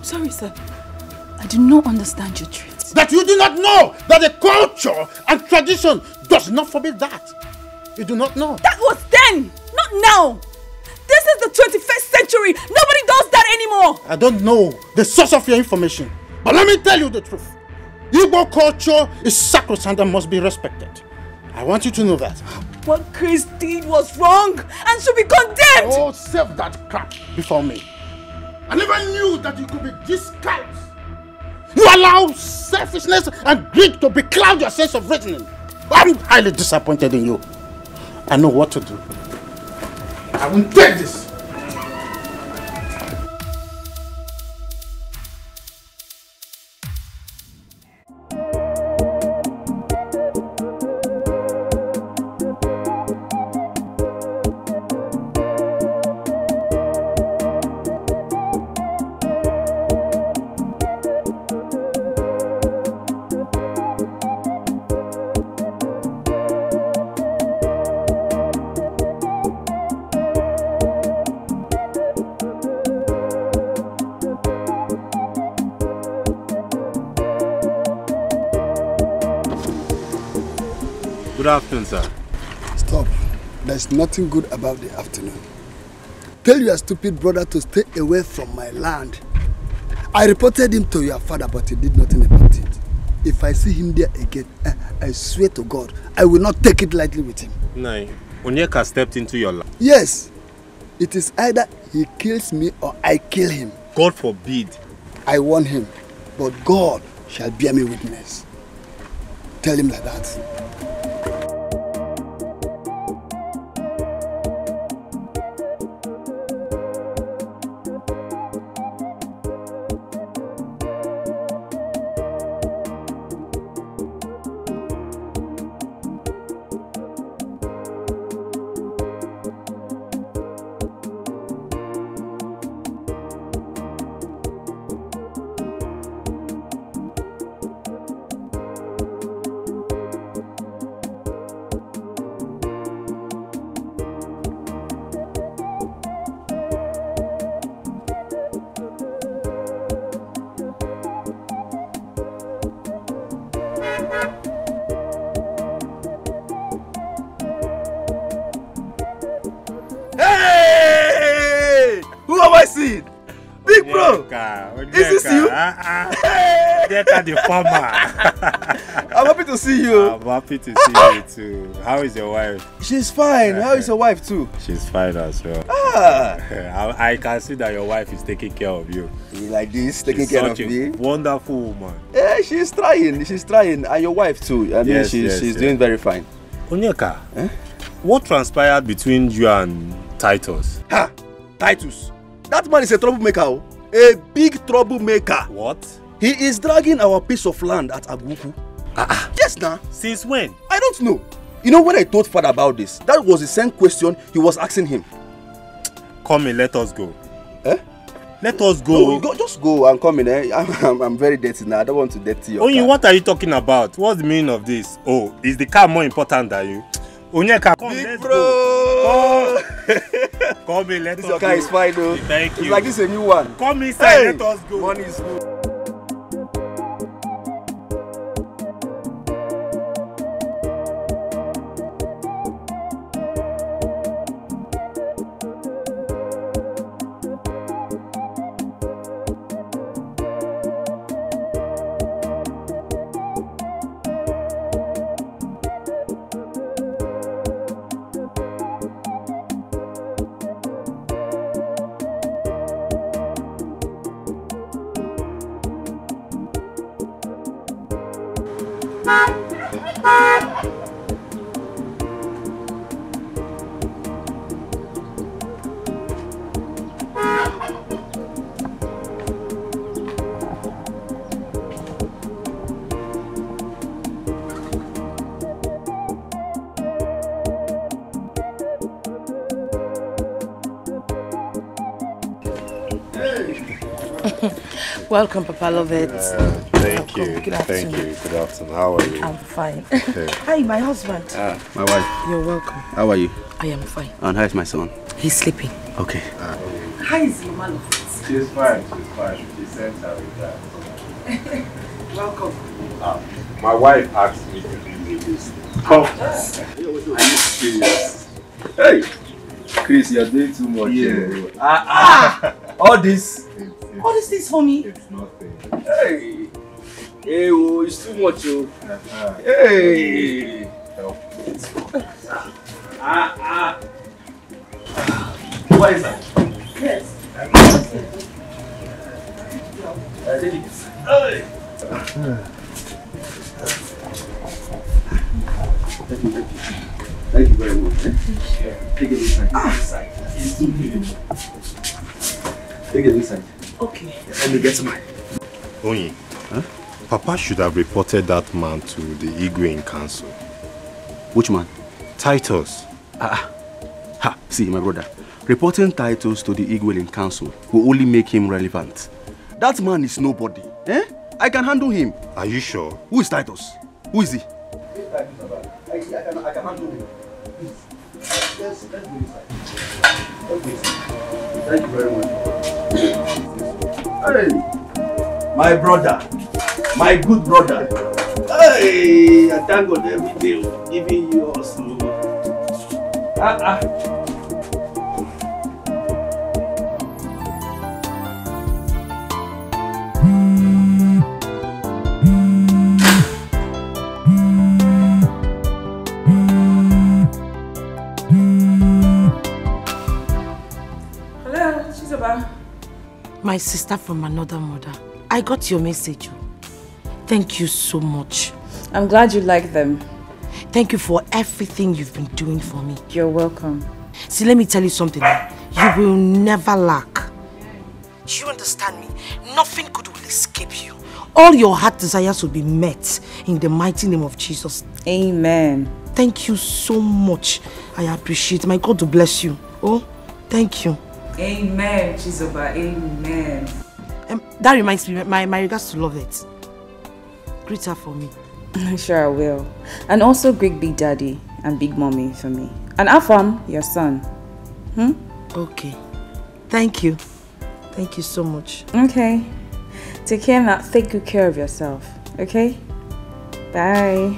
Sorry, sir. I do not understand your treat. That you do not know that the culture and tradition does not forbid that. You do not know. That was then, not now. This is the 21st century. Nobody does that anymore. I don't know the source of your information, but let me tell you the truth. Igbo culture is sacrosanct and must be respected. I want you to know that. What Chris did was wrong and should be condemned. Oh, save that crap before me. I never knew that you could be this callous. You allow selfishness and greed to becloud your sense of reasoning. I'm highly disappointed in you. I know what to do. I won't take this. Good afternoon, sir. Stop. There's nothing good about the afternoon. Tell your stupid brother to stay away from my land. I reported him to your father, but he did nothing about it. If I see him there again, I swear to God, I will not take it lightly with him. No, Onyeka stepped into your land. Yes. It is either he kills me or I kill him. God forbid. I warn him, but God shall bear me witness. Tell him like that. The farmer. I'm happy to see you. I'm happy to see you too. How is your wife? She's fine. How is your wife too? She's fine as well. I can see that your wife is taking care of you. Like this, taking care of me. Wonderful woman. Yeah, she's trying. She's trying. And your wife too. I mean, she's doing very fine. Onyeka, what transpired between you and Titus? Ha! Titus. That man is a troublemaker. A big troublemaker. What? He is dragging our piece of land at Aguku. Yes, now. Since when? I don't know. You know, when I told father about this, that was the same question he was asking him. Come in, let us go. Eh? Let us go. No, just go and come in. I'm very dirty now. I don't want to dirty your car. What are you talking about? What's the meaning of this? Oh, is the car more important than you? Onyeka, come, let's go. Come in, let us go. This car is fine though. Thank you. It's like this a new one. Come inside, let us go. Money is good. Welcome, Papa Lovett. Thank you. Good afternoon. Thank you. Good afternoon. How are you? I'm fine. Hi, my husband. My wife. You're welcome. How are you? I am fine. And how is my son? He's sleeping. Okay. How is Mama Lovett? She's fine. She sent her with that. Welcome. My wife asked me to be with this. Come. Are you serious? Hey! Chris, you're doing too much. All this. What is this for me? It's nothing. Hey! Hey, oh, it's too much, oh. Hey! Help. What is that? Yes. Thank you very much. Take it inside. Take it inside. Okay. Let me get mine. Onyi, Papa should have reported that man to the Igwe in council. Which man? Titus. See, my brother. Reporting Titus to the Igwe in council will only make him relevant. That man is nobody. I can handle him. Are you sure? Who is Titus? Who is he? I can handle him. Please. Let's go inside. Thank you very much. Hey, my brother, my good brother. Hey, I thank God every day giving you also. My sister from another mother. I got your message. Thank you so much. I'm glad you like them. Thank you for everything you've been doing for me. You're welcome. See, let me tell you something. You will never lack. Do you understand me? Nothing good will escape you. All your heart desires will be met in the mighty name of Jesus. Amen. Thank you so much. I appreciate it. My God will bless you. Oh, thank you. Amen, Chizoba. Amen. That reminds me, my regards to Lovett. Greet her for me. Sure I will. And also greet Big Daddy and Big Mommy for me. And AFAM, your son. Okay. Thank you. Thank you so much. Okay. Take care now. Take good care of yourself. Okay? Bye.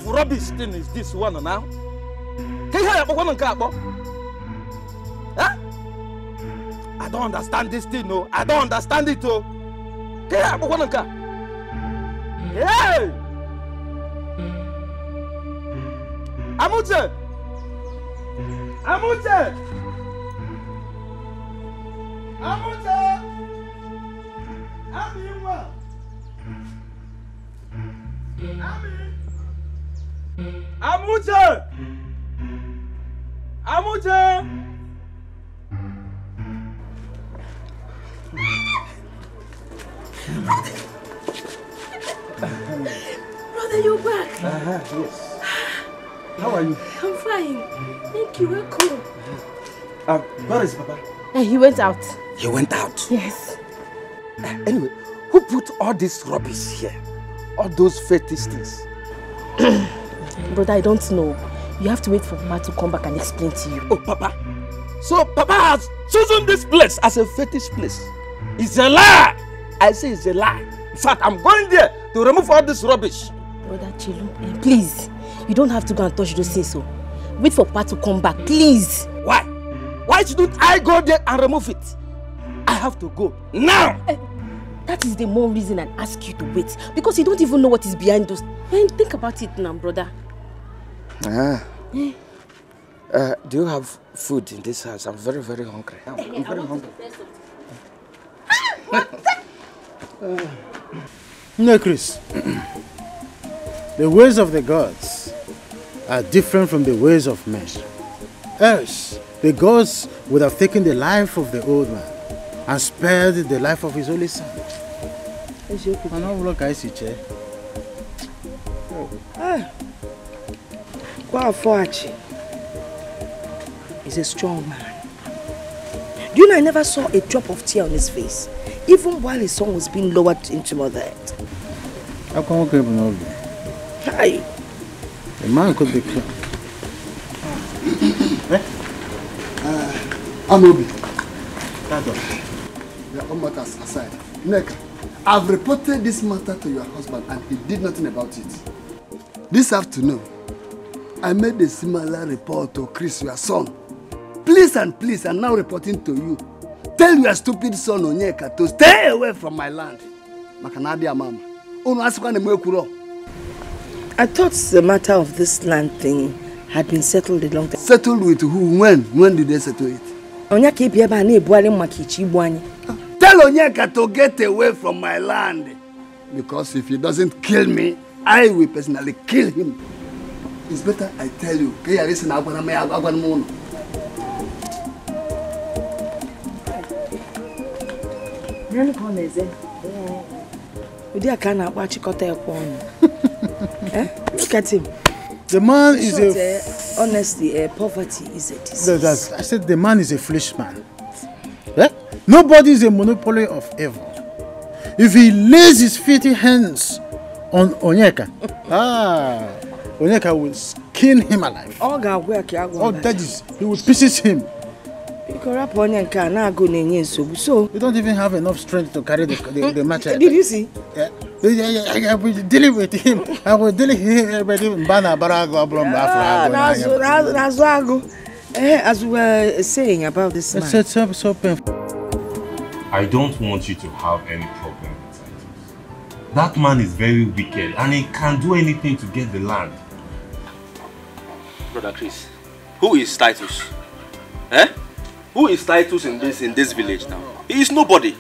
Rubbish thing is this one now? I don't understand this thing, no. I don't understand it, oh. Hey! Amuche! Amuche! Amuche! Ami! Amuche! Amuche! Brother, you're back. Yes. How are you? I'm fine. Thank you. Welcome. Where is Papa? He went out. He went out? Yes. Anyway, who put all this rubbish here? All those fetish things? Brother, I don't know. You have to wait for Papa to come back and explain to you. Oh, Papa. So Papa has chosen this place as a fetish place. It's a lie. I say it's a lie. In fact, I'm going there to remove all this rubbish. Brother Chilu, please. You don't have to go and touch those things. So wait for Papa to come back, please. Why? Why shouldn't I go there and remove it? I have to go now. That is the more reason I ask you to wait. Because you don't even know what is behind those. Think about it now, brother. Do you have food in this house? I'm very, very hungry. I'm very hungry. No, Chris. The ways of the gods are different from the ways of men. Else, the gods would have taken the life of the old man and spared the life of his only son. He's a strong man. Do you know I never saw a drop of tear on his face, even while his son was being lowered into mother earth. How come Hi. The man could be killed. Amobi. All matters aside. Neka, I've reported this matter to your husband and he did nothing about it. This afternoon, I made a similar report to Chris, your son. Please, I'm now reporting to you. Tell your stupid son Onyeka to stay away from my land. Makanadia mama. I thought the matter of this land thing had been settled a long time. Settled with who? When? When did they settle it? Tell Onyeka to get away from my land. Because if he doesn't kill me, I will personally kill him. It's better I tell you. Look at him. The man is honestly, poverty is a disease. I said the man is a foolish man. Nobody is a monopoly of evil. If he lays his filthy hands on Onyeka, Onyeka will skin him alive. Oh, that is, he will pieces him. So you don't even have enough strength to carry the matter. Did you see? Yeah. I will deal with him. I will deal with him. As we were saying about this man. It's so painful. I don't want you to have any problem with Titus. That man is very wicked and he can do anything to get the land. Brother Chris, who is Titus? Who is Titus in this village now? He is nobody.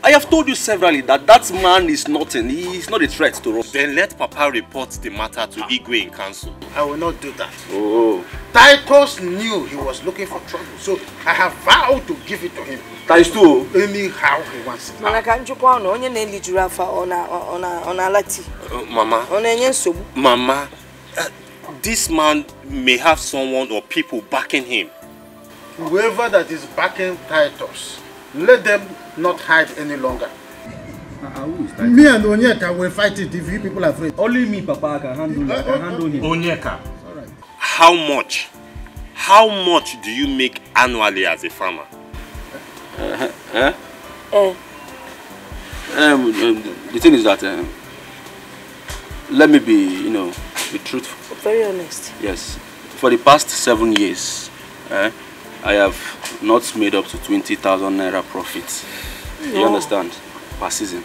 I have told you severally that that man is nothing. He is not a threat to us. Then let Papa report the matter to Igwe in council. I will not do that. Oh. Titus knew he was looking for trouble, so I have vowed to give it to him. Titus too? Anyhow he wants it. Mama, this man may have someone or people backing him. Whoever that is backing Titus, let them not hide any longer. Me and Onyeka will fight it if you people are afraid. Only me, Papa, can handle him. Onyeka, how much do you make annually as a farmer? The thing is that let me be truthful. Very honest. Yes. For the past 7 years, I have not made up to 20,000 naira profit. You understand? Per season.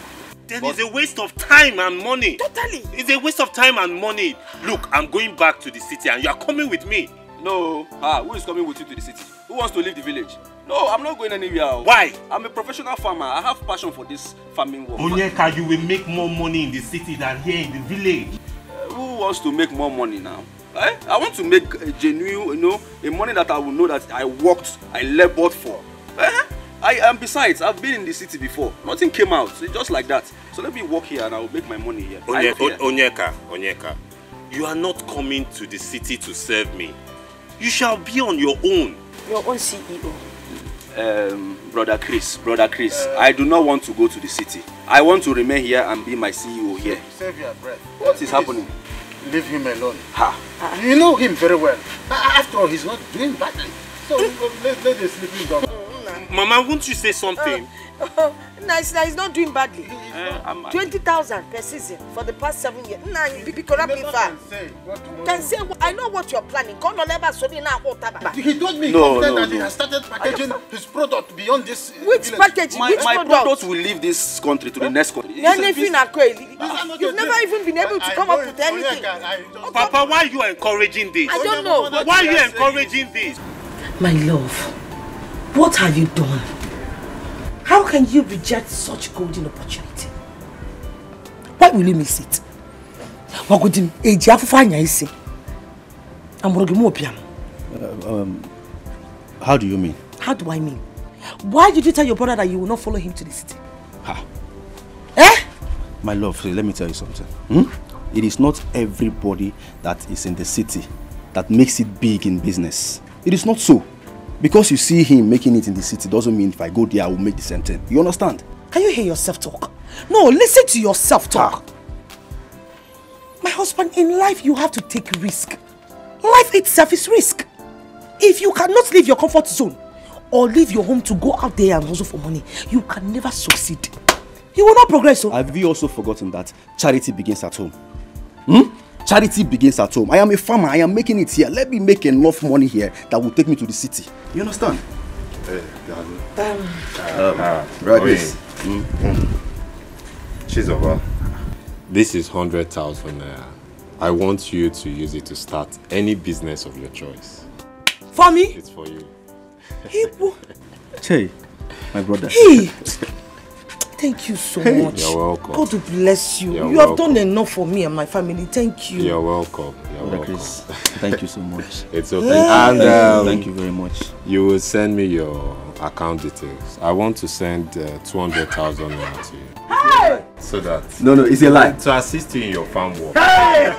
Then it's a waste of time and money. Totally. It's a waste of time and money. Look, I'm going back to the city and you are coming with me. No. Who is coming with you to the city? Who wants to leave the village? No, I'm not going anywhere. Why? I'm a professional farmer. I have passion for this farming work. Onyeka, you will make more money in the city than here in the village. Who wants to make more money now? I want to make a genuine, a money that I will know that I worked, I labored for. And besides, I've been in the city before. Nothing came out. It's just like that. So let me work here and I will make my money here. Onyeka, you are not coming to the city to serve me. You shall be on your own. Your own CEO. Brother Chris, I do not want to go to the city. I want to remain here and be my CEO here. Save your breath. What is happening? Leave him alone. You know him very well. After all, he's not doing badly. So let the sleeping dog. Mama, won't you say something? Nice, he's not doing badly. 20,000 per season for the past 7 years. Nah, you be corrupt can say, I know what you're planning. He told me that he has started packaging his product beyond this. Which packaging? My product will leave this country to the next country. You've never even been able to come up with anything. Papa, why are you encouraging this? I don't know. Why are you encouraging this? My love, what have you done? How can you reject such golden opportunity? Why will you miss it? How do you mean? How do I mean? Why did you tell your brother that you will not follow him to the city? My love, let me tell you something. It is not everybody that is in the city that makes it big in business. It is not so. Because you see him making it in the city doesn't mean if I go there I will make the same thing. You understand? Can you hear yourself talk? No, listen to yourself talk. My husband, in life you have to take risk. Life itself is risk. If you cannot leave your comfort zone or leave your home to go out there and hustle for money, you can never succeed. You will not progress. So. Have you also forgotten that charity begins at home? Charity begins at home. I am a farmer. I am making it here. Let me make enough money here that will take me to the city. You understand? Chizoba, this is 100,000 naira. I want you to use it to start any business of your choice. For me? It's for you. Hey, my brother. Hey. Thank you so much. You're welcome. God will bless you. You're you welcome. have done enough for me and my family. Thank you. You're welcome. You're welcome. Chris, thank you so much. It's okay. And thank you very much. You will send me your account details. I want to send 200,000 naira to you. Hey! So that No, it's a lie. to assist you in your farm work. Hey!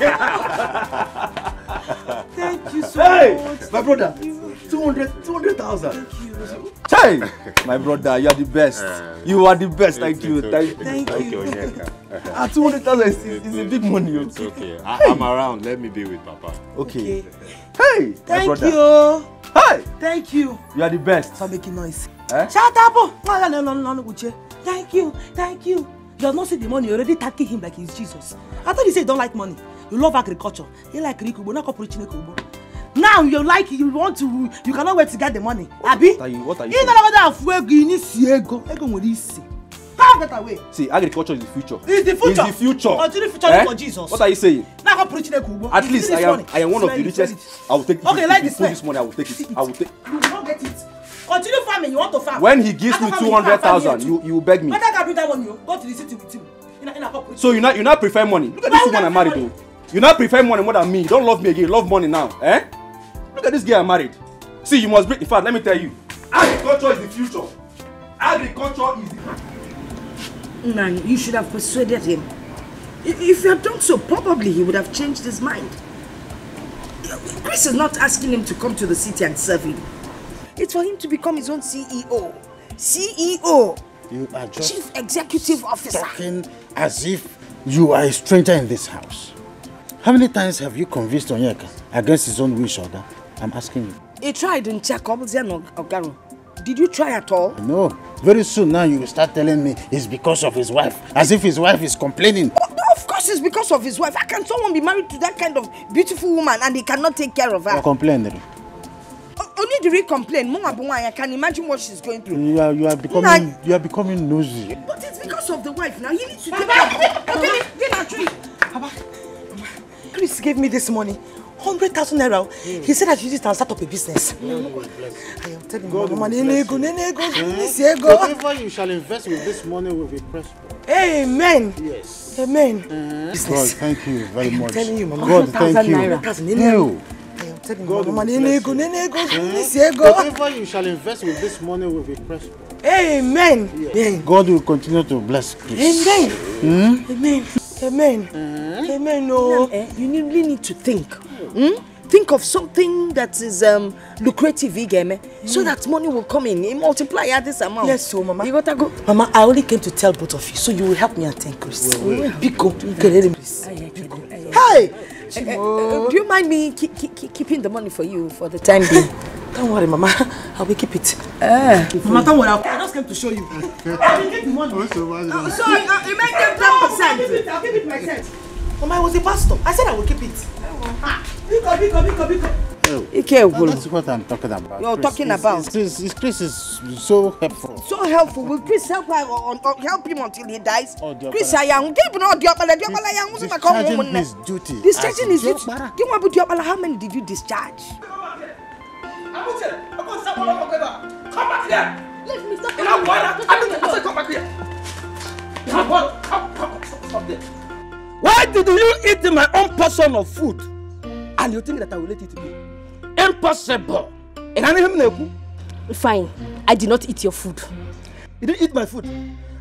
Thank you so much. My brother. 200,000. Thank you. Hey, my brother, you are the best. You are the best. Thank you. Okay. Thank you. 200,000 is a big money. It's okay. I'm around. Let me be with Papa. Okay. Hey, thank my brother. you. Hey, thank you. You are the best. For making noise. Eh? Shut up. No. Thank you. You have not seen the money. You're already thanking him like he's Jesus. I thought you said you don't like money. You love agriculture. You like Rikubo, not preaching Kubo. Now you cannot wait to get the money. Abi? What are you You saying? know what you need ego. How get away? See, agriculture is the future. It's the future. It's the future. Continue future for Jesus. What are you saying? Now go preaching Kubo. At least I am one of the richest. I will take it. Okay, like this. This money, I will take it. I will take. You will not get it. Continue farming. You want to farm. When he gives me 200,000, you will beg me. Whether I can bring that money, go to the city with him. So you not prefer money? Look at this woman I married though. You not prefer money more than me. You don't love me again. You love money now, eh? Look at this girl I married. See, you must bring. In fact, let me tell you, agriculture is the future. Agriculture is the. Man, you should have persuaded him. If you had done so, probably he would have changed his mind. Chris is not asking him to come to the city and serve him. It's for him to become his own CEO. CEO. You are just Chief Executive Officer. talking as if you are a stranger in this house. How many times have you convinced Onyeka against his own wish order? I'm asking you. He tried in CHUKWU. Did you try at all? No. Very soon now you will start telling me it's because of his wife. As if his wife is complaining. Of course it's because of his wife. How can someone be married to that kind of beautiful woman and he cannot take care of her? You're complaining. need to re-complain. I can imagine what she's going through. You are becoming nosy. But it's because of the wife now. You need to take care. Papa, Chris gave me this money. 100,000 naira. He said I should use it and start up a business. I am telling you, whatever you shall invest with this money will be prosperous. Amen. Yes. Amen. God, thank you very much. I am telling you, Mama. God, thank you. No. I am telling you, whatever you shall invest with this money will be prosperous. Amen. Yes. God will continue to bless Chris. Amen. Amen. Amen. Amen. No. You really need to think. Think of something that is lucrative, so that money will come in. Multiply at this amount. Yes, so Mama. You gotta go. Mama, I only came to tell both of you, so you will help me and thank Chris. Biko, Hey! Do you mind me keeping the money for you for the time being? Don't worry, Mama. I will keep it. Mama, don't worry. I just came to show you. I will get the money. So you make them 10%. I'll give it myself. Mama, I was a pastor. I said I will keep it. Biko. That's what I'm talking about. You're talking about? Chris is so helpful. So helpful. Will Chris help him until he dies? Chris, I am. Discharging his duty. Discharging his duty. How many did you discharge? Come back here. Let me stop. Come back here. Stop there. Why did you eat my own portion of food? And you think that I will let it be? Impossible. Fine. I did not eat your food. You didn't eat my food.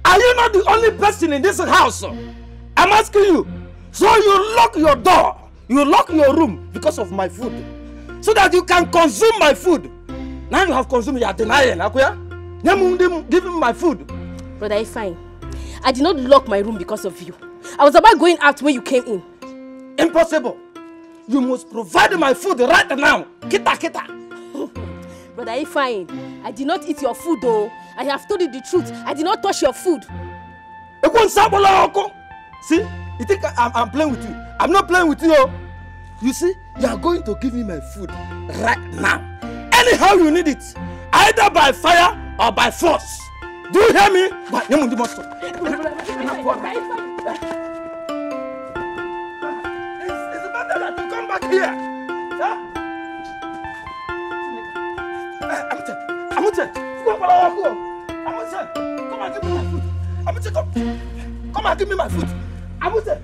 Are you not the only person in this house? I'm asking you. So you lock your door. You lock your room because of my food. So that you can consume my food. Now you have consumed, you are denying. Give me my food. Brother, fine. I did not lock my room because of you. I was about going out when you came in. Impossible. You must provide my food right now. Kita. Brother, fine. I did not eat your food though. I have told you the truth. I did not touch your food. See? You think I'm playing with you? I'm not playing with you. You see? You are going to give me my food right now. Anyhow you need it. Either by fire or by force. Do you hear me? It's better that you come back here. Huh? Amute, come and give me my food. Amute, come and give me my food. Amute.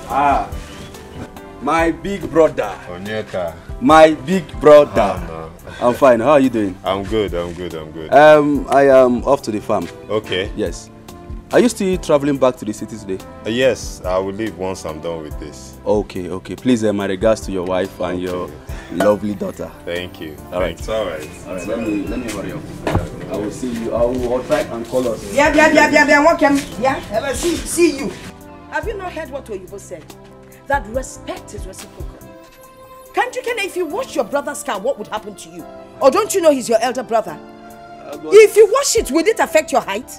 Ah, my big brother. Onyeka. My big brother. No. I'm fine. How are you doing? I'm good. I am off to the farm. Okay. Yes. Are you still traveling back to the city today? Yes, I will leave once I'm done with this. Okay. Please, my regards to your wife and your lovely daughter. Thank you. All right. All right. Let me hurry up. I will see you. I will try and call us. Yeah. Welcome. Yeah. See you. Have you not heard what Oyibo said? That respect is reciprocal. Can't you, if you wash your brother's car, what would happen to you? Or don't you know he's your elder brother? If you wash it, will it affect your height?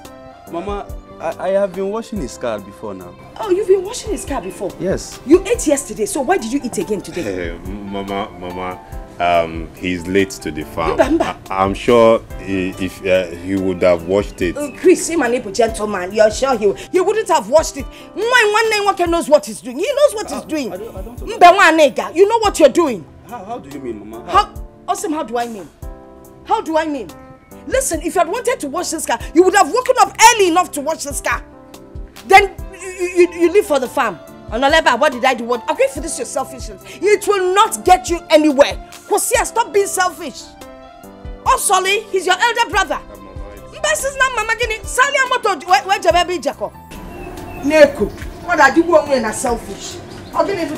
Mama, I have been washing his car before now. Oh, you've been washing his car before? Yes. You ate yesterday, so why did you eat again today? Mama, he's late to the farm. I'm sure if he would have washed it. Chris, him a gentleman, you're sure he wouldn't have washed it. One knows what he's doing. He knows what he's doing. I don't You know what you're doing. How do you mean, Mama? How do I mean? How do I mean? Listen, if you had wanted to wash this car, you would have woken up early enough to wash this car. Then you leave for the farm. What did I do? What? Okay, for this your selfishness. It will not get you anywhere. Kosia, stop being selfish. Oh, Solly, he's your elder brother. Best is not Mama Gini. Sally Amoto, where Jababi Jacko. Neko, what are you going to selfish? Are you hearing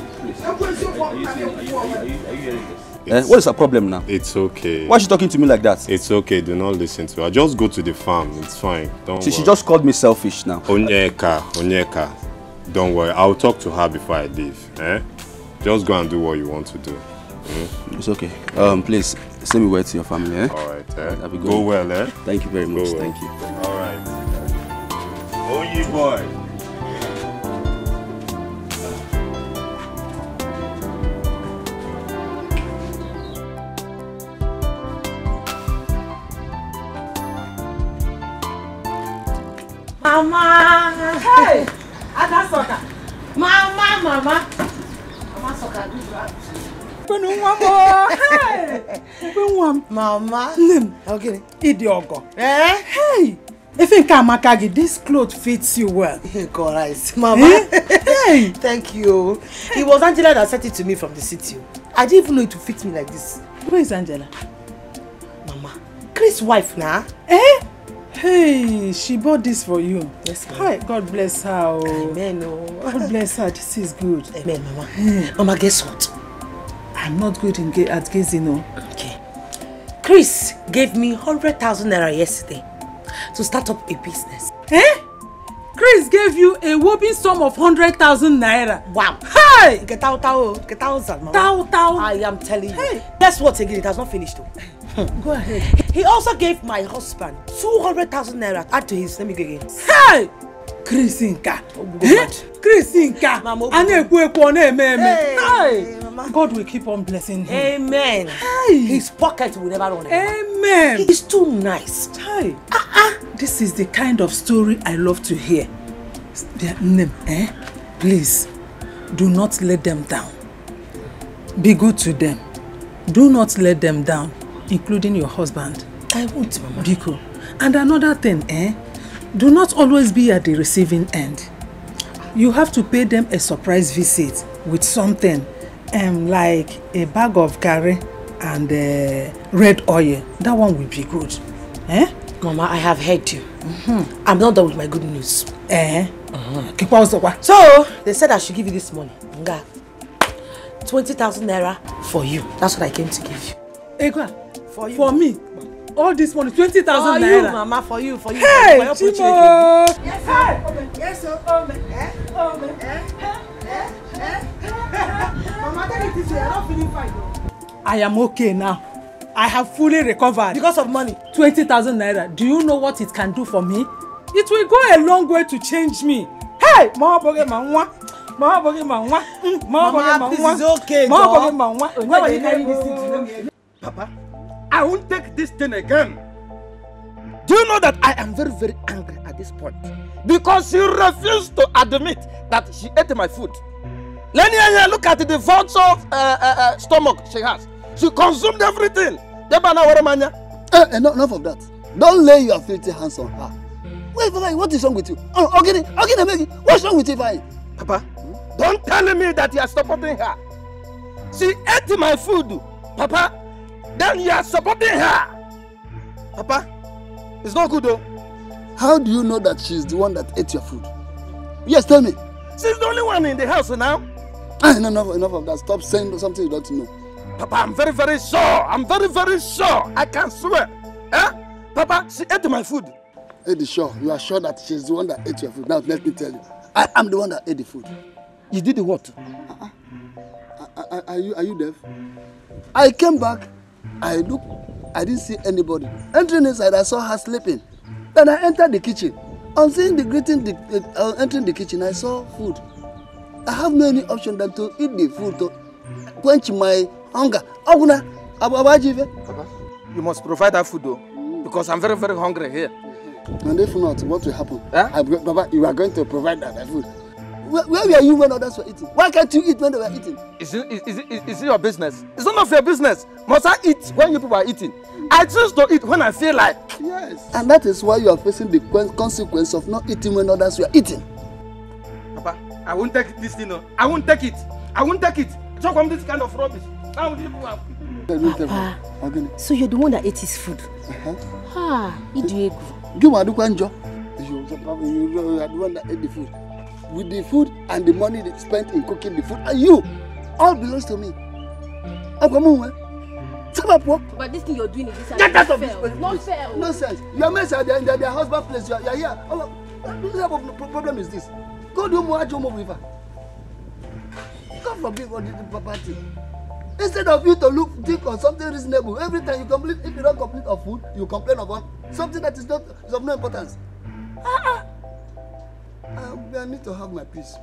this? What is the problem now? It's okay. Why is she talking to me like that? It's okay. Do not listen to her. Just go to the farm. It's fine. Don't worry. She just called me selfish now. Onyeka. Don't worry. I'll talk to her before I leave. Just go and do what you want to do. It's okay. Please, Send me word to your family, eh? Alright, That'll be good. Go well, eh? Thank you very much. Go well. Thank you. Alright. Oh, you boy. Mama! Hey! Ada Soka! Mama! Mama Soka, good right. Mama. Okay. Idiogo. Eh? Hey! If in Kamakagi, this clothes fits you well. Correct. Mama. Hey! Thank you. It was Angela that sent it to me from the city. I didn't even know it would fit me like this. Where is Angela? Mama. Chris' wife now. Eh? Hey, she bought this for you. Yes, ma'am. Hi, God bless her. Oh. Amen. God bless her. This is good. Amen, Mama. Mama, guess what? I'm not good at gazing, no. Okay. Chris gave me 100,000 naira yesterday to start up a business. Eh? Chris gave you a whopping sum of 100,000 naira. Wow. Hey! Get out, Mama. Tao. I am telling you. Hey. Guess what again? It has not finished though. Go ahead. He also gave my husband 200,000 naira add to his. Let me go again. Hey! Chris Inka. Chris Inka. Hey! God will keep on blessing him. Amen. Hey! His pocket will never run out. Amen. He's too nice. Hey! This is the kind of story I love to hear. Please, do not let them down. Be good to them. Do not let them down, including your husband. I won't, Mama. Biko. And another thing, do not always be at the receiving end. You have to pay them a surprise visit with something like a bag of curry and red oil. That one will be good. Mama, I have heard you. I'm not done with my good news. So, they said I should give you this money. 20,000 naira for you. That's what I came to give you. Egwa, for you. For me? All this money, 20,000 naira. For you, Mama, for you. Hey, Chimo! Yes, sir. Yes, sir. Mama, tell me this way. I'm not feeling fine. I am okay now. I have fully recovered. Because of money? 20,000 naira. Do you know what it can do for me? It will go a long way to change me. Hey! Mama, this is okay, Where are you carrying this thing to? Papa, I won't take this thing again. Do you know that I am very, very angry at this point? Because she refused to admit that she ate my food. Lenya, look at the vulture stomach she has. She consumed everything. Enough of that. Don't lay your filthy hands on her. Wait, Papa, what is wrong with you? Okay, what's wrong with you, Papa? Don't tell me that you are supporting her. She ate my food, Papa. Then you are supporting her. Papa, it's not good though. How do you know that she's the one that ate your food? Yes, tell me. She's the only one in the house now. Enough of that. Stop saying something you don't know. Papa, I'm very, very sure. I'm very, very sure. I can swear. Papa, she ate my food. Eddie, sure. You are sure that she's the one that ate your food. Now, let me tell you. I am the one that ate the food. You did the what? Are you deaf? I came back. I looked. I didn't see anybody. Entering inside, I saw her sleeping. Then I entered the kitchen. On seeing entering the kitchen, I saw food. I have no any option than to eat the food to quench my hunger. Papa, you must provide that food though, because I'm very, very hungry here. And if not, what will happen? Papa, you are going to provide that food. Where were you when others were eating? Why can't you eat when they were eating? Is it your business? It's none of your business. Must I eat when you people are eating? I choose to eat when I feel like. Yes. And that is why you are facing the consequence of not eating when others were eating. Papa, I won't take this thing. I won't take it. I won't take it. Talk on this kind of rubbish. Papa, so you're the one that ate his food? You are the one that ate the food. With the food and the money they spent in cooking the food, and you, all belongs to me. But this thing you're doing is get out of this place. Not fair. Nonsense. You are messed. They are their husband place. You are here. What problem is this? Go do more with her. God forbid what did Papa do. Instead of you to think on something reasonable, every time you complete, if you don't complete of food, you complain about something that is of no importance. I need to have my peace.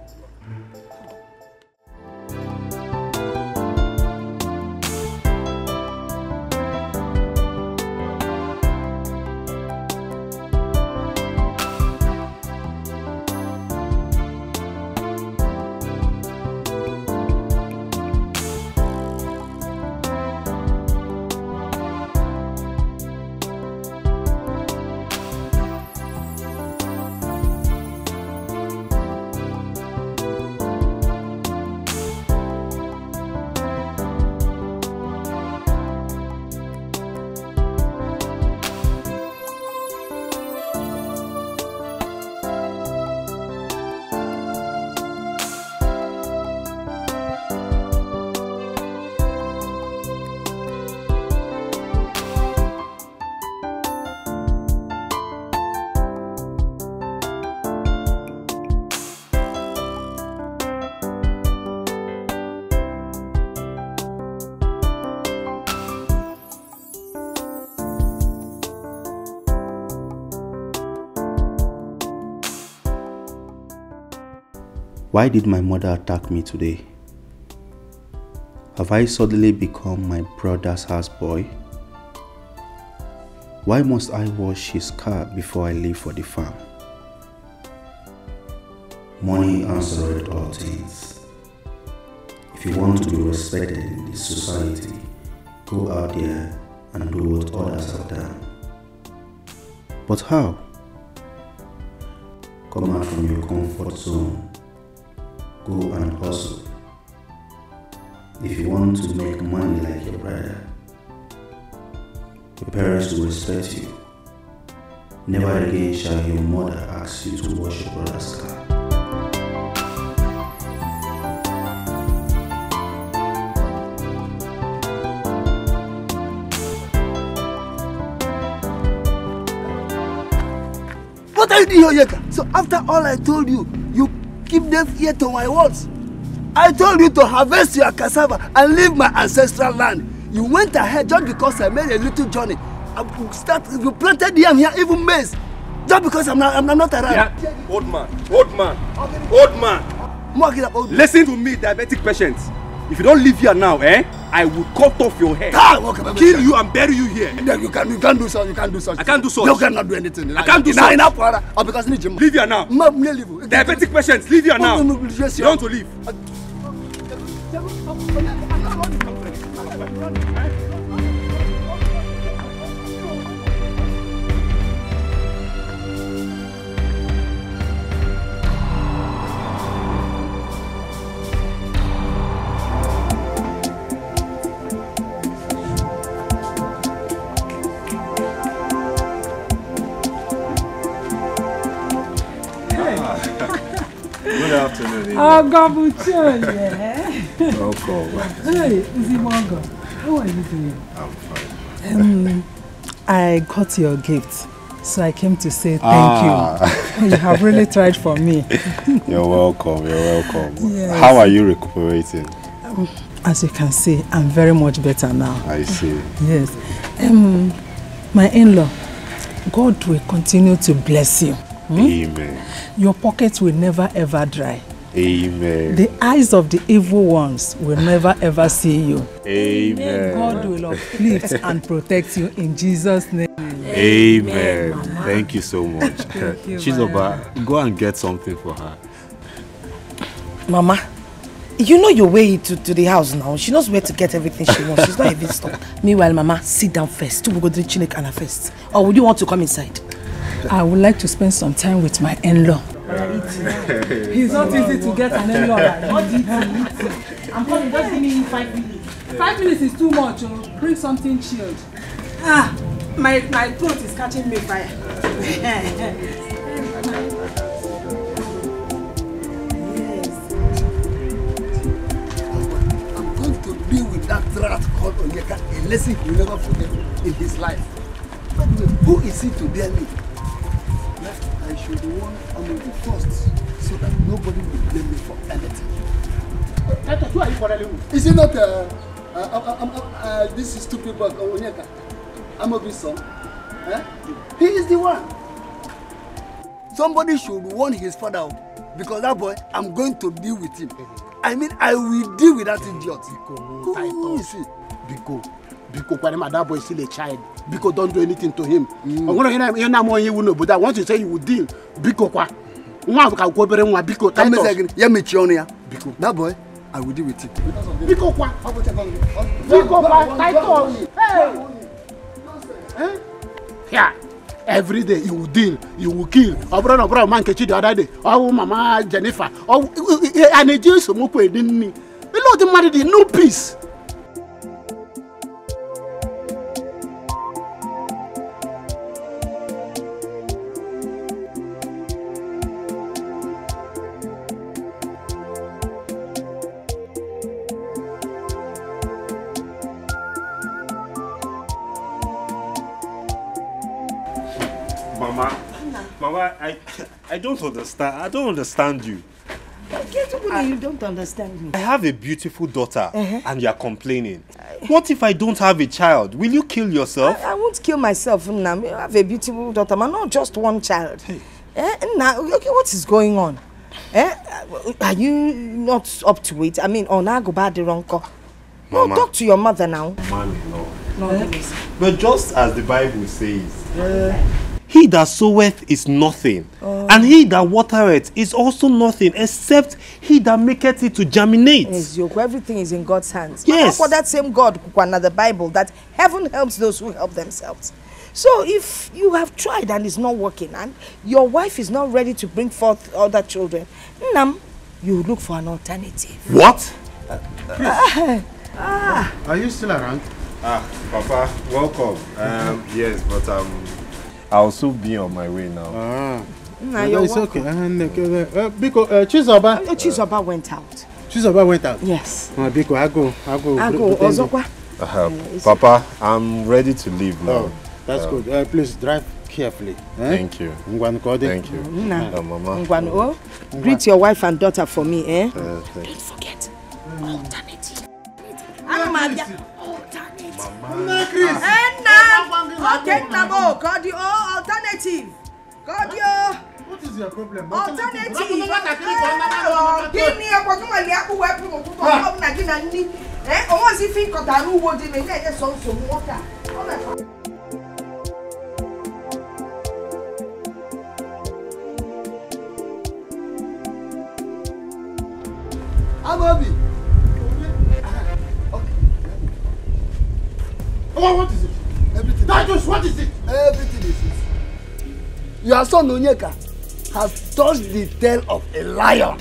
Why did my mother attack me today? Have I suddenly become my brother's houseboy? Why must I wash his car before I leave for the farm? Money answereth all things. If you want to be respected in this society, go out there and do what others have done. But how? Come out from your comfort zone. Go and hustle. If you want to make money like your brother, your parents will respect you. Never again shall your mother ask you to wash your brother's car. What are you doing here, Yeka? So after all I told you, you keep deaf ear to my words. I told you to harvest your cassava and leave my ancestral land. You went ahead just because I made a little journey. You planted yam here, even maize. Just because I'm not around. Yeah. Old man. Listen to me, diabetic patients. If you don't leave here now, I will cut off your head. Kill you and bury you here. You can't do so. You can't do such. I can't do such. You cannot do anything. I can't do such. Leave here now. Diabetic patients, leave here now. You don't want to leave. Good afternoon. Welcome. Hey, Zimongo. How are you doing? I'm fine. I got your gift, so I came to say thank you. You have really tried for me. You're welcome. Yes. How are you recuperating? As you can see, I'm very much better now. I see. Yes. My in-law, God will continue to bless you. Amen. Your pockets will never ever dry. Amen. The eyes of the evil ones will never ever see you. Amen. God will uplift and protect you in Jesus' name. Amen. Thank you so much. Thank you, Chizoba, go and get something for her. Mama, you know your way to the house now. She knows where to get everything she wants. She's not even stuck. Meanwhile, Mama, sit down first. We'll go to Chinekana first. Or would you want to come inside? I would like to spend some time with my in-law. He's not easy to get an in-law. I'm coming, just give me 5 minutes. 5 minutes is too much. Bring something chilled. My throat is catching me fire. I'm going to be with that rat called Onyeka a lesson he will never forget in his life. But who is he to bear me? I should warn Amobi first so that nobody will blame me for anything. Is he not This is stupid boy, Onyeka. Amobi's son. He is the one. Somebody should warn his father because that boy, I'm going to deal with him. I mean, I will deal with that idiot. Who is he? Because when that boy is still a child, because don't do anything to him. I'm going to hear more you know, but I want to say you will deal. Because that boy, I will deal with him. Yeah. Every day you will deal, you will kill. Brother man catch the other day. Oh mama Jennifer. Oh and a Jew so much didn't me. You know the married no peace. Mama, I don't understand. I don't understand you. You don't understand me. I have a beautiful daughter and you are complaining. What if I don't have a child? Will you kill yourself? I won't kill myself. I have a beautiful daughter, but not just one child. Hey. Okay, what is going on? Are you not up to it? I mean, go back the wrong call. No, talk to your mother now. Mommy, no. But just as the Bible says, he that soweth is nothing, and he that watereth is also nothing, except he that maketh it to germinate. Yes, everything is in God's hands. Yes. For that same God, the Bible, that heaven helps those who help themselves. So if you have tried and it's not working, and your wife is not ready to bring forth other children, you look for an alternative. What? Are you still around? Papa, welcome. Yes, but I'll soon be on my way now. It's okay. Because Chizoba went out. Chizoba went out? Yes. Because I go. Papa, I'm ready to leave now. Oh, that's good. Please drive carefully. Thank you. Thank you. Mama. Greet your wife and daughter for me, Don't forget. Alternative. Alternative. Alternative. What is your problem? Alternative. What is it? Everything. What is it? Everything is it. Your son Onyeka has touched the tail of a lion.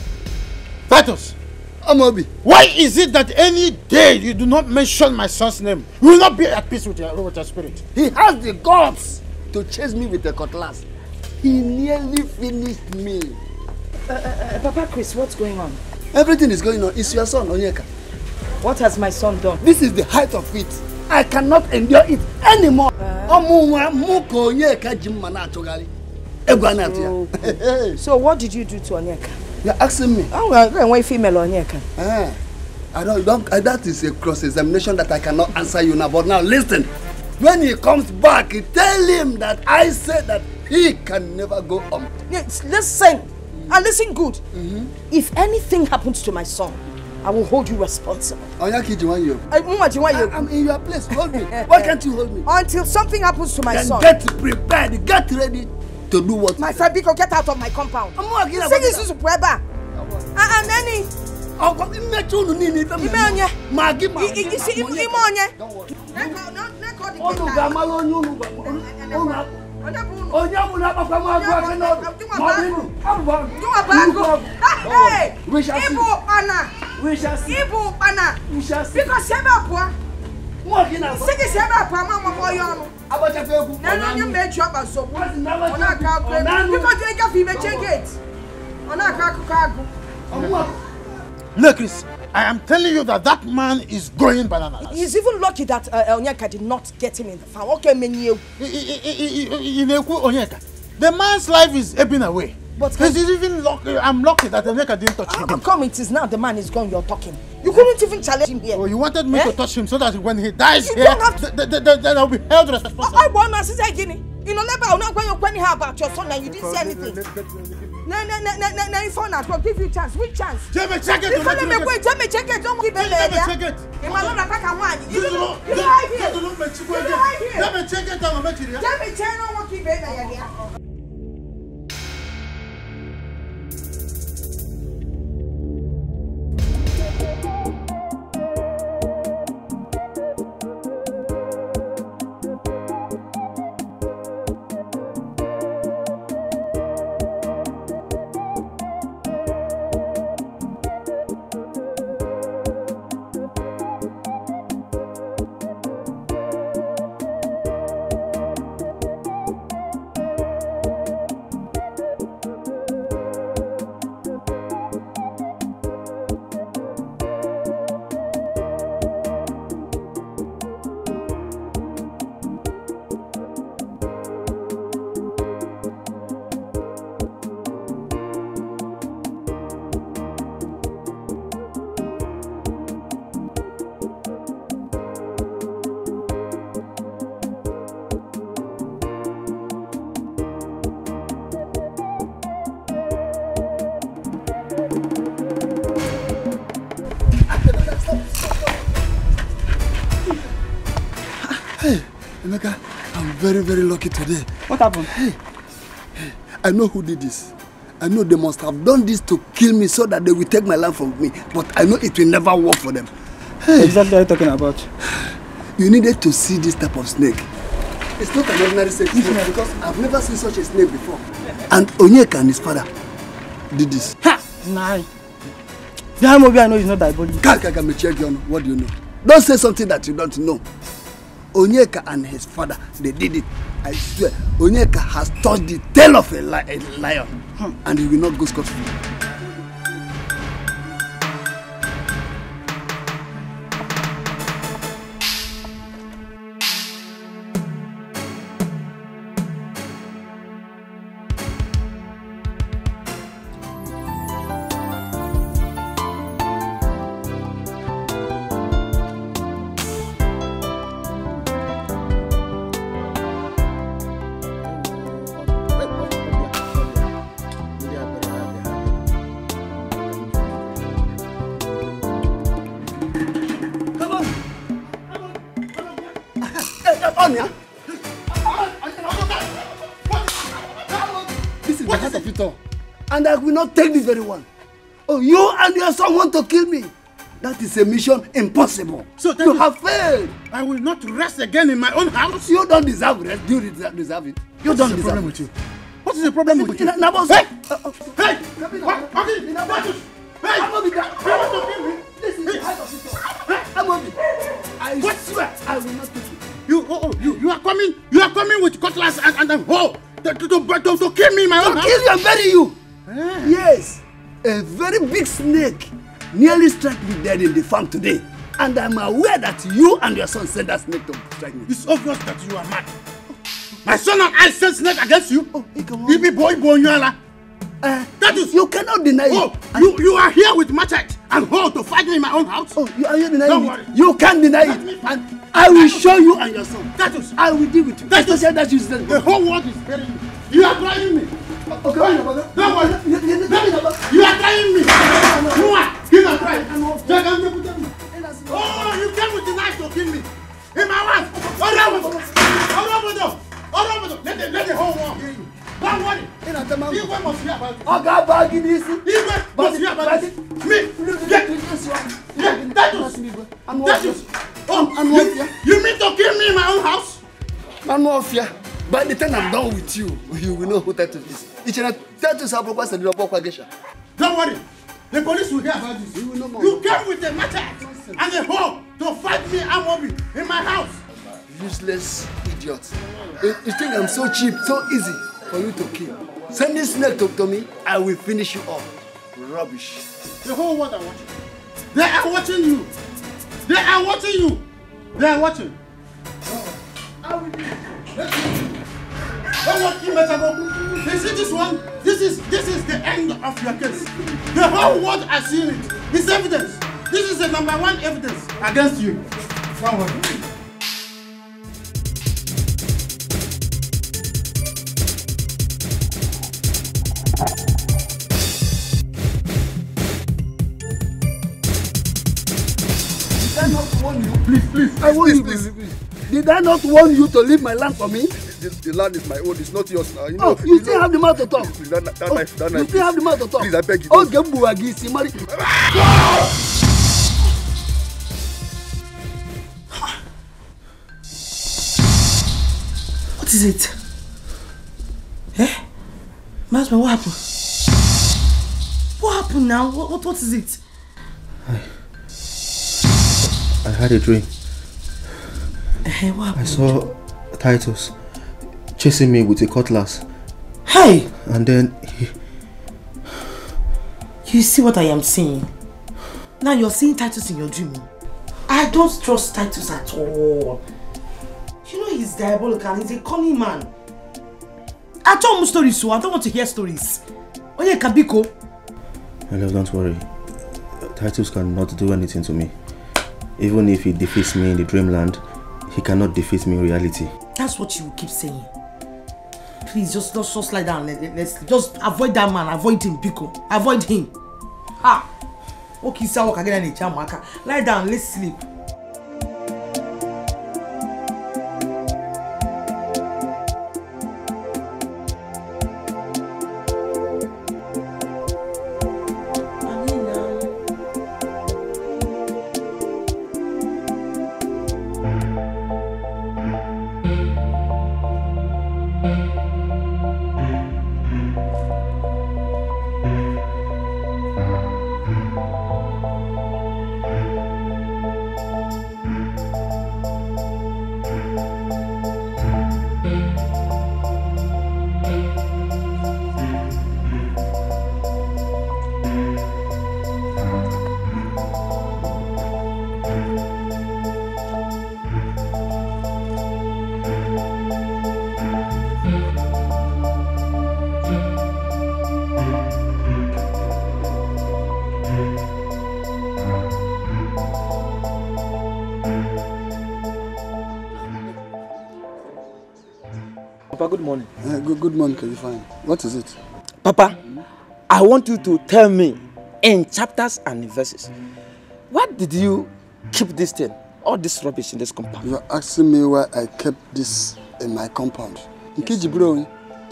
Titus, Amobi, why is it that any day you do not mention my son's name? You will not be at peace with your spirit. He has the guts to chase me with a cutlass. He nearly finished me. Papa Chris, what's going on? Everything is going on. It's your son Onyeka. What has my son done? This is the height of it. I cannot endure it anymore. So what did you do to Onyeka? You're asking me. Why female Onyeka? I don't. That is a cross-examination that I cannot answer you now. But now listen. When he comes back, tell him that I said that he can never go on. Yes, listen. And listen good. If anything happens to my son, I will hold you responsible. I'm in your place. Hold me. Why can't you hold me? Until something happens to my son. Get prepared. Get ready to do what? My friend Biko, get out of my compound. Sing this to Pueba. And then we shall see. We shall see. We shall see. Because look, Chris, I am telling you that man is going bananas. He's even lucky that Onyeka did not get him in the farm. Okay, Onyeka, the man's life is ebbing away. But he's even lucky. I'm lucky that Onyeka didn't touch him. Come, it is now the man is gone. You're talking. You couldn't even challenge him here. Oh, you wanted me to touch him so that when he dies you here, then I'll be held responsible. I want to say again. You know, never I'm not going to hear about your son and you didn't say anything. No, if I'll give you chance. Which chance? Let me check it. Let me check it. Don't give me Let me check it. You hide here. Let me check it. Let me check on what you better. Emeka, I'm very, very lucky today. What happened? Hey, I know who did this. I know they must have done this to kill me so that they will take my land from me. But I know it will never work for them. Hey. Exactly what are you talking about? You needed to see this type of snake. It's not an ordinary snake because I've never seen such a snake before. And Onyeka and his father did this. Ha! Nah. The movie I know is not diabolical. What do you know? Don't say something that you don't know. Onyeka and his father, they did it. I swear, Onyeka has touched the tail of a lion, and he will not go scot-free. This is the heart of it all. And I will not take this very one. Oh, you and your son want to kill me. That is a mission impossible. So you have failed. I will not rest again in my own house. You don't deserve rest. You deserve it. You don't deserve problem with you. What is the problem with you? Nabos. Hey! Hey! Hey! This is the height of it all. I swear I will not take it. You are coming with cutlass and a hoe to kill me in my own house. To kill you and bury you. Yes. A very big snake nearly struck me dead in the farm today. And I'm aware that you and your son sent that snake to strike me. It's obvious that you are mad. My son and I sent snake against you. You be boy. That is, you cannot deny it. You are here with machete and hoe to fight me in my own house. Oh, you are here denying Don't it. worry. You can't deny it. And I will show you and your son. That is, I will deal with you. That is, that you said. The whole world is burying you. You are trying me. Okay, don't worry. You are trying me. You are trying. Oh, you came with the knife to kill me. In my wife. Let the whole world hear you. Don't worry. Igwe must hear about it. Igwe must hear about it. Me. That is. Oh, you mean to kill me in my own house? I'm not fear. By the time I'm done with you, you will know who that is. Don't worry. The police will hear about this. You came with a machete and a hoe to fight me and in my house. Useless idiot. You think I'm so cheap, so easy for you to kill? Send this snake to me, I will finish you off. Rubbish. The whole world are watching. They are watching you. They are watching you. They are watching. I will do it. Don't watch him, you see this one? This is the end of your case. The whole world has seen it. It's evidence. This is the #1 evidence against you. Don't worry. Did I not warn you? Please. I warn you, please. Did I not warn you to leave my land for me? The land is my own. It's not yours now. You know. You still have the mouth to talk. That knife. You still have the mouth to talk. Please, I beg you. Oh, Gembuagi, Simari. What is it? Eh? My husband, what happened? What happened now? What is it? I had a dream. What happened? I saw Titus chasing me with a cutlass. Hey! And then he... You see what I am seeing? Now you're seeing Titus in your dream. I don't trust Titus at all. You know he's diabolical, he's a cunning man. I told him stories, so I don't want to hear stories. Oye Kabiko. My love, don't worry. Titus cannot do anything to me. Even if he defeats me in the dreamland, he cannot defeat me in reality. That's what you keep saying. Please, just slide down. Let's just avoid that man. Avoid him, Biko. Avoid him. Okay, so lie down. Let's sleep. Papa, good morning. Good morning, can you find? What is it? Papa, I want you to tell me in chapters and verses, why did you keep this thing, all this rubbish in this compound? You are asking me why I kept this in my compound.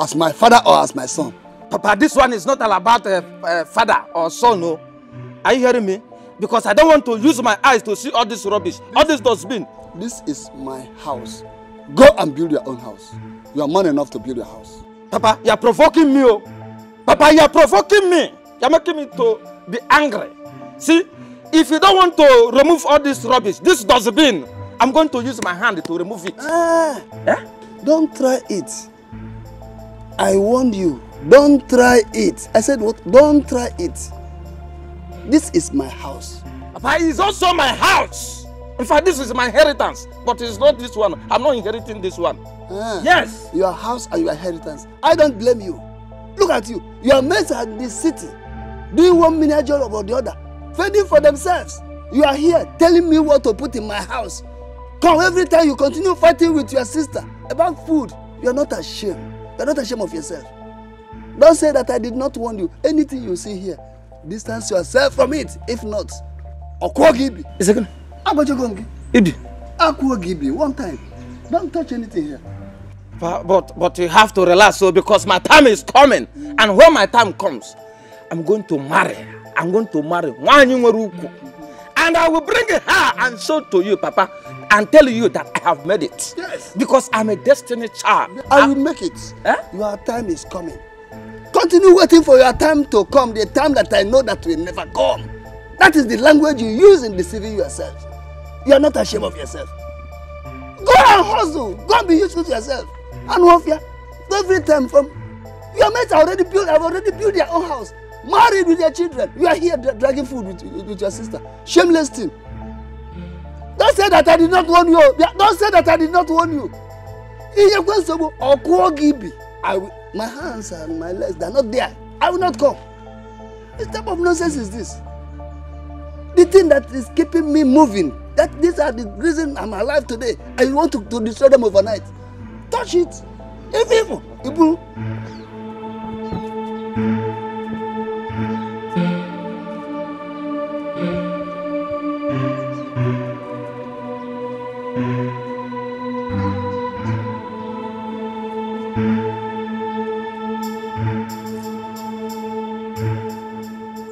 As my father or as my son? Papa, this one is not all about father or son, no. Are you hearing me? Because I don't want to use my eyes to see all this rubbish, all this dustbin. This is my house. Go and build your own house. You are man enough to build your house. Papa, you are provoking me. Oh. Papa, you are provoking me. You are making me to be angry. See, if you don't want to remove all this rubbish, this dustbin, I'm going to use my hand to remove it. Don't try it. I warned you. Don't try it. I said what? Don't try it. This is my house. Papa, it's also my house. In fact, this is my inheritance, but it's not this one. I'm not inheriting this one. Yes. Your house and your inheritance. I don't blame you. Look at you. Your mates are in this city doing one menial job or the other, fending for themselves. You are here telling me what to put in my house. Come, every time you continue fighting with your sister about food, you are not ashamed. You are not ashamed of yourself. Don't say that I did not warn you. Anything you see here, distance yourself from it. If not, Okwogibi. Is it good? Akwogibi, one time. Don't touch anything here. But you have to relax, so because my time is coming, and when my time comes, I'm going to marry. I'm going to marry Wanyungoruku, and I will bring her and show to you, Papa, and tell you that I have made it. Yes. Because I'm a destiny child. I will make it. Your time is coming. Continue waiting for your time to come. The time that I know that will never come. That is the language you use in deceiving yourself. You are not ashamed of yourself. Go and hustle. Go and be useful to yourself. And Wofia, every time from your mates have already built their own house, married with their children. You are here dragging food with your sister. Shameless thing. Don't say that I did not warn you. Don't say that I did not warn you. My hands and my legs, they are not there. I will not come. What type of nonsense is this? The only thing that is keeping me moving. These are the reason I'm alive today. I want to destroy them overnight. Touch it. Evil.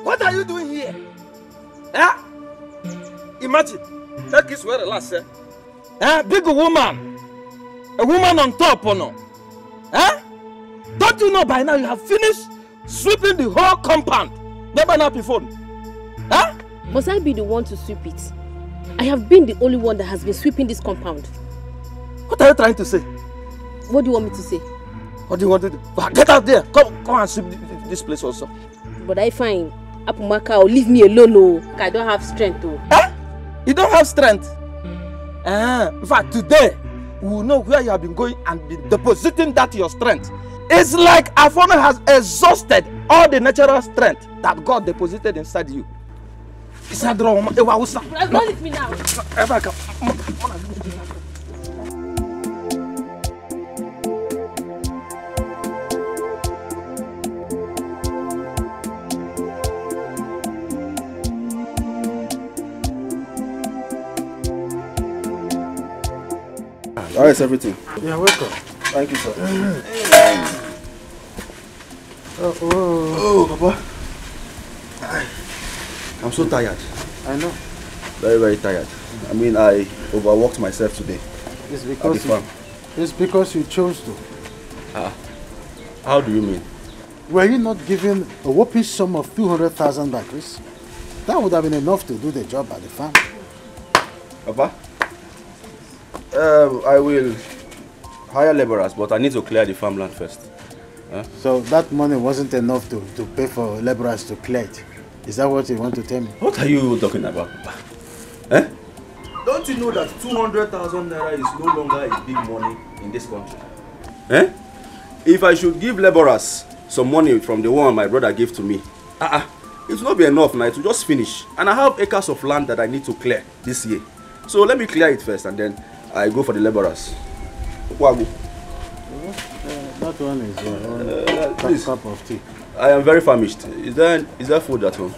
What are you doing here? Eh? Imagine, that is where the last big woman. A woman on top or no? Eh? Don't you know by now you have finished sweeping the whole compound? Never not before. Huh? Must I be the one to sweep it? I have been the only one that has been sweeping this compound. What are you trying to say? What do you want me to say? What do you want to do? Get out there. Come and sweep this place also. But I find Apumaka or leave me alone. Oh. I don't have strength. Oh. Huh? You don't have strength? In fact, today, we will know where you have been going and been depositing that your strength. It's like AFAM has exhausted all the natural strength that God deposited inside you. Don't leave me now. How is everything? You're welcome. Thank you, sir. Papa. I'm so tired. I know. Very, very tired. I mean, I overworked myself today. It's because you chose to. How do you mean? Were you not given a whopping sum of 200,000 by Chris? That would have been enough to do the job at the farm. Papa? I will hire laborers, but I need to clear the farmland first. So that money wasn't enough to pay for laborers to clear it? Is that what you want to tell me? What are you talking about, Papa? Eh? Don't you know that 200,000 naira is no longer a big money in this country? Eh? If I should give laborers some money from the one my brother gave to me, it will not be enough now. It will just finish. And I have acres of land that I need to clear this year. So let me clear it first and then I go for the laborers. That one is cup of tea. I am very famished. Is there food at home?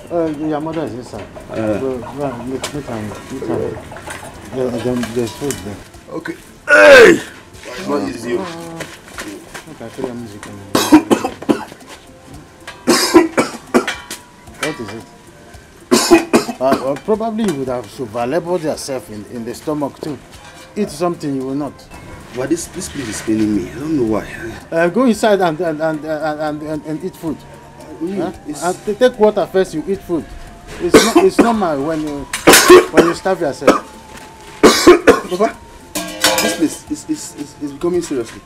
Your mother is inside. There's food there. Okay. Hey! What is you? What is it? Probably you would have survived yourself in the stomach too. Eat something you will not. But this place is paining me. I don't know why. Go inside and eat food. And take water first. You eat food. It's normal when you starve yourself. Papa, this place is becoming seriously.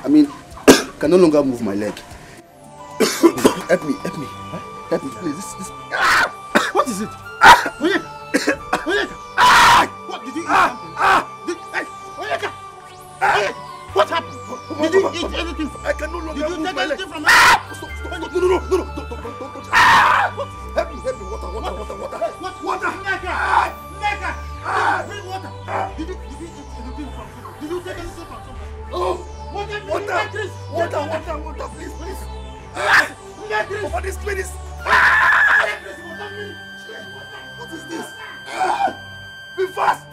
I mean, I can no longer move my leg. Help me. Help me, please. This. What is it? What did you eat? What happened? Did you eat anything? I can no longer move my leg. Did you take anything from me? Stop. No. Help me. Water. Neka. Bring water. Did you eat anything from me? Did you take anything from me? Oh. Water, please. Over this place. What is this? Be fast.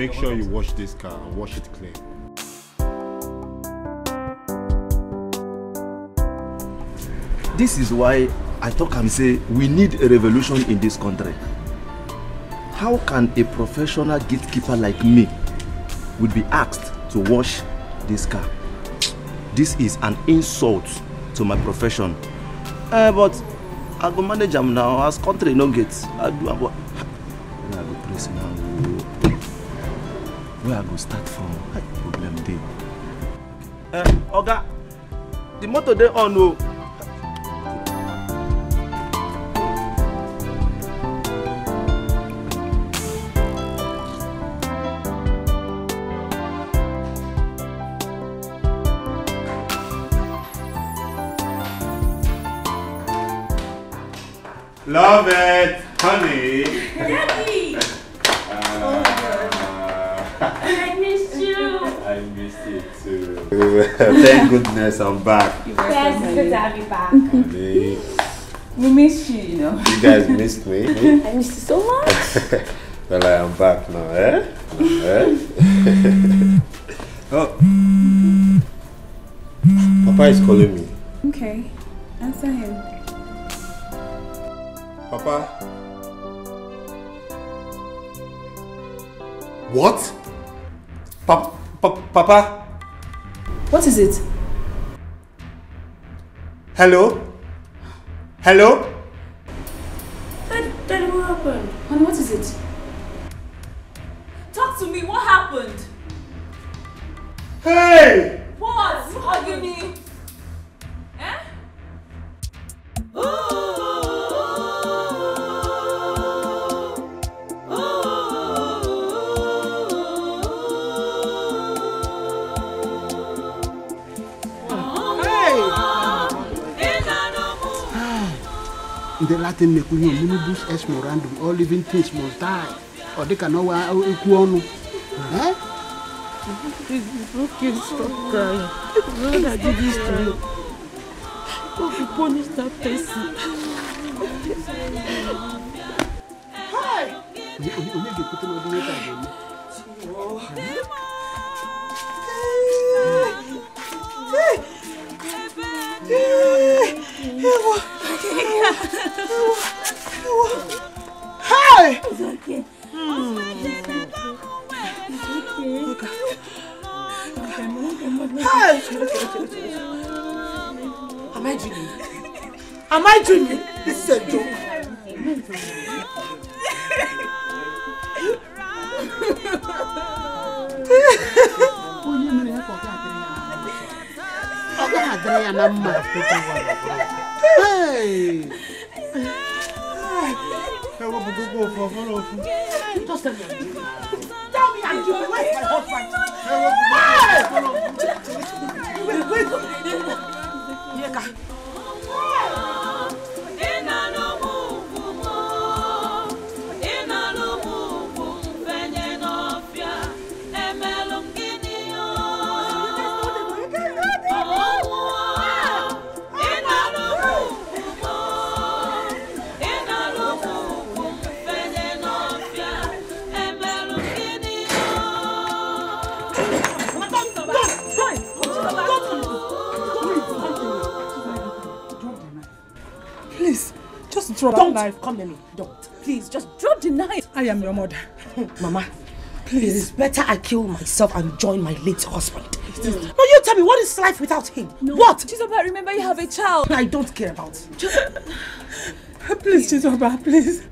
make sure you wash this car and wash it clean. This is why I talk and say we need a revolution in this country. How can a professional gatekeeper like me would be asked to wash this car? This is an insult to my profession. But I go manage them now as country no gets. I do what I go press now. Where I go start from? Problem day. Oga, the motor they on no. Love it, honey. Daddy! I missed you. I missed you too. Thank goodness I'm back. Yes, it's good to have you back. Honey. We missed you, you know. You guys missed me. I missed you so much. Well, I am back now, eh? Oh. Papa is calling me. Okay, answer him. Papa? What? Papa? What is it? Hello? Hello? Daddy, what happened? Honey, what is it? Talk to me, what happened? Hey! What? You hugging me? Eh? The Latin minibus es morandum, all living things must die, or they cannot equal. Eh? It's okay, stop crying. Lord, I did this to you. Hope you punish that person. Hi! Hi! It's okay. Hi! Am I dreaming? Am I dreaming? This is a joke. Hey! Just tell me. Tell me I'm dreaming. Where's my husband? Please, just drop Don't. that knife. Come near me. Don't. Please, just drop the knife. I am your mother. Mama, please. It is better I kill myself and join my late husband. No, you tell me, what is life without him? No. What? Chizoba, remember you have a child. I don't care about it. Please, Chizoba, please.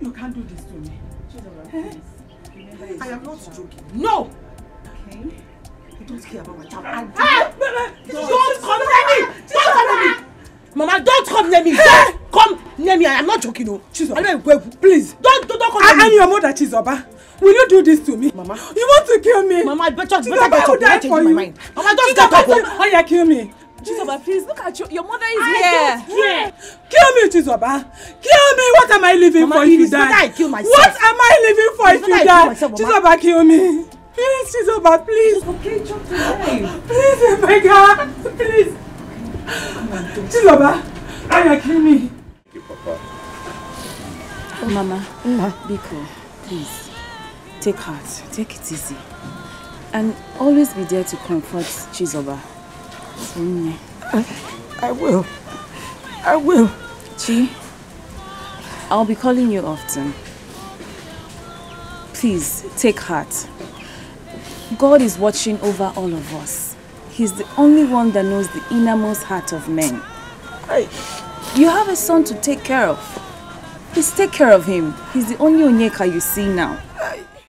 You can't do this to me. Chizoba, please. I am not joking. No! Okay. I don't care about my child. Don't come near me! Don't come near me! Mama, don't come near me! Don't come near me! I am not joking, no. Chizoba, please. Don't come near me! I am your mother, Chizoba. Will you do this to me? Mama. You want to kill me? Mama, I better die get for my you. mind. Mama, just get up. Oh yeah, kill me. Chizoba, please, look at your mother is I here. don't care. Kill me, Chizoba. Kill me. What am I living Mama, for if it you is better die? I kill myself. What am I living for if you die? Chizoba, kill me. Please, Chizoba, please. Okay, drop the knife. Please, my God. Please. Chizoba, oh yeah, kill me. Thank you, Papa. Oh, Mama, be cool, please. take heart. Take it easy. And always be there to comfort Chizoba. I will. I will. Chi, I'll be calling you often. Please, take heart. God is watching over all of us. He's the only one that knows the innermost heart of men. You have a son to take care of. Please take care of him. He's the only Onyeka you see now.